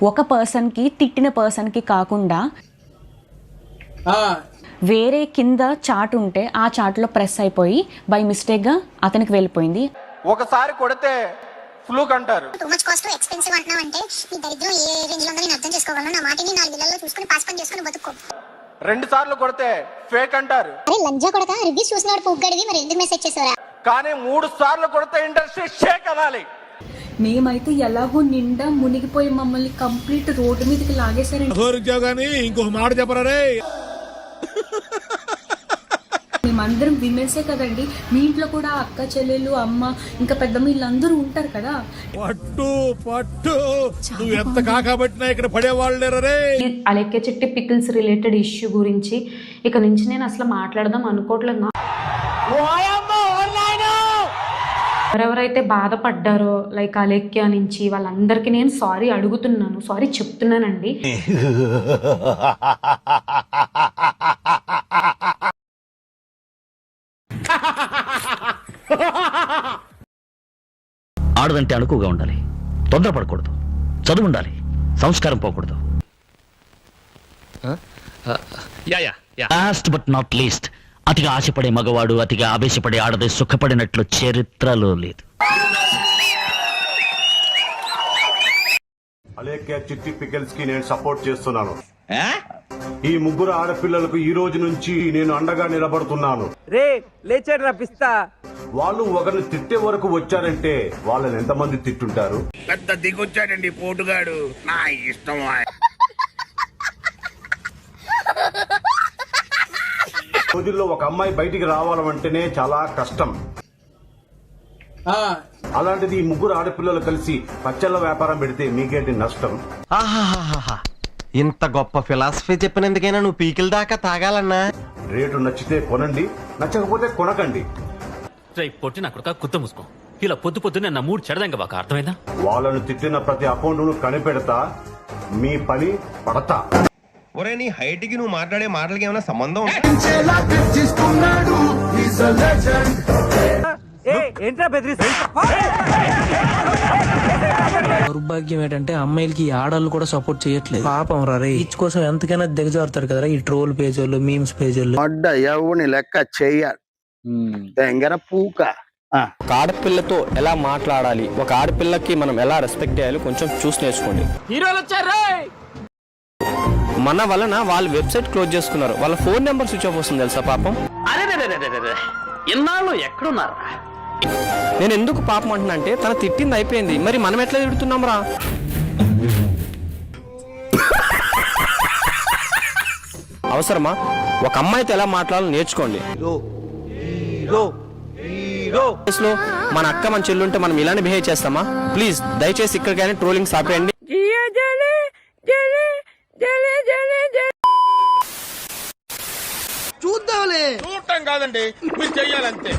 ఒక పర్సన్కి తిట్టిన పర్సన్కి కాకుండా వేరే కింద చాట్ ఉంటే ఆ చాట్లో ప్రెస్ అయిపోయి బై మిస్టేక్గా అతనికి వెళ్ళిపోయింది. ఒకసారి కొడితే ఫ్లూక్ అంటారు. టూ మచ్ కాస్ట్ ఎక్స్పెన్సివ్ అంటున్నావంటే నీ దరిద్రం ఏ రేంజ్ లో ఉందో నేను అర్థం చేసుకోగలను. నా మాటిని 4 నెలల్లో చూసుకుని పాస్ పని చేసుకుని బతుకో. 2 సార్లు కొడితే ఫేక్ అంటారు. అరే లంజా కొడక రివ్యూస్ చూసినాడు పొగ్గడివి మరి ఎందుకు మెసేజ్ చేసారా? కానీ 3 సార్లు కొడితే ఇండస్ట్రీ షేక్ అనాలి. మేమైతే ఎలాగో నిండా మునిగిపోయి మమ్మల్ని కంప్లీట్ రోడ్డు మీదకి లాగేశారండి. ఇంకొక మాట చెప్పరా? మేమందరం విమెన్సే కదండి. మీ ఇంట్లో కూడా అక్క చెల్లెలు అమ్మ ఇంకా పెద్దమ్మ వీళ్ళందరూ ఉంటారు కదా. పట్టు పట్టు నువ్వు ఎంత కాకబట్టినా ఇక్కడ పడేవాళ్ళు రే. అలెక్కే చెట్టి పికిల్స్ రిలేటెడ్ ఇష్యూ గురించి ఇక నుంచి నేను అసలు మాట్లాడదాం అనుకోవట్లేదు. ఎవరెవరైతే బాధపడ్డారో లైక్ అలెక్య నుంచి వాళ్ళందరికీ నేను సారీ అడుగుతున్నాను, సారీ చెప్తున్నానండి. ఆడదంటే అణుకుగా ఉండాలి, తొందరపడకూడదు, చదువు ఉండాలి, సంస్కారం పోకూడదు. లాస్ట్ బట్ నాట్ లీస్ట్, అతిగా ఆశపడే మగవాడు అతిగా ఆవేశపడే ఆడది సుఖపడినట్లు చరిత్రలో లేదు. అలేఖ్య చిట్టి పికిల్స్ కి నేను సపోర్ట్ చేస్తున్నాను. ఈ ముగ్గురు ఆడపిల్లలకు ఈ రోజు నుంచి నేను అండగా నిలబడుతున్నాను. రే లేచాడు రా పిస్తా. వాళ్ళు ఒకరిని తిట్టే వరకు వచ్చారంటే వాళ్ళని ఎంతమంది తిట్టుంటారు? పెద్ద దిగొచ్చాడండి పోటుగాడు, నా ఇష్టం. రోజుల్లో ఒక అమ్మాయి బయటికి రావాలంటేనే చాలా కష్టం. అలాంటిది ఈ ముగ్గురు ఆడపిల్లలు కలిసి పచ్చళ్ళ వ్యాపారం పెడితే మీకేంటి నష్టం? ఇంత గొప్ప ఫిలాసఫీ చెప్పినందుకైనా నువ్వు పీకిల దాకా తాగాలన్నా? రేటు నచ్చితే కొనండి, నచ్చకపోతే కొనకండి. పొట్టిన అక్కడ కుత్త మూసుకో. ఇలా పొద్దు పొద్దునే నా మూడు చెడదంగా బాగా అర్థమైందా? వాళ్ళను తిట్టిన ప్రతి అకౌంట్ను కనిపెడతా, మీ పని పడతా. ఒరే నీ హైట్ కి నువ్వు మాట్లాడే మాటలకి ఏమైనా సంబంధం? దౌర్భాగ్యం ఏంటంటే అమ్మాయిలకి ఆడవాళ్ళు కూడా సపోర్ట్ చేయట్లేదు. పాపం రా రీచ్ కోసం ఎంతకైనా దిగజారుతారు కదా ఈ ట్రోల్ పేజీలు, మీమ్స్ పేజీలు. ఎవరిని లెక్క చెయ్యాలి తెంగర పూక. ఒక ఆడపిల్లతో ఎలా మాట్లాడాలి, ఒక ఆడపిల్లకి మనం ఎలా రెస్పెక్ట్ చేయాలి కొంచెం చూసి నేర్చుకోండి. హీరోలు వచ్చారు. మన వలన వాళ్ళు వెబ్సైట్ క్లోజ్ చేసుకున్నారు, వాళ్ళ ఫోన్ నెంబర్ స్విచ్ ఆఫ్ వస్తుంది తెలుసా పాపం. ఎన్నాళ్ళు ఎక్కడున్నారా? నేను ఎందుకు పాపం అంటున్నా అంటే తన తిట్టింది అయిపోయింది, మరి మనం ఎట్లా తిడుతున్నాం రా? అవసరమా? ఒక అమ్మాయితో ఎలా మాట్లాడాలో నేర్చుకోండి. మన అక్క మన చెల్లుంటే మనం ఇలానే బిహేవ్ చేస్తామా? ప్లీజ్ దయచేసి ఇక్కడికైనా ట్రోలింగ్ ఆపేయండి. చూద్దాంలే, చూడటం కాదండి, మీరు చెయ్యాలంతే.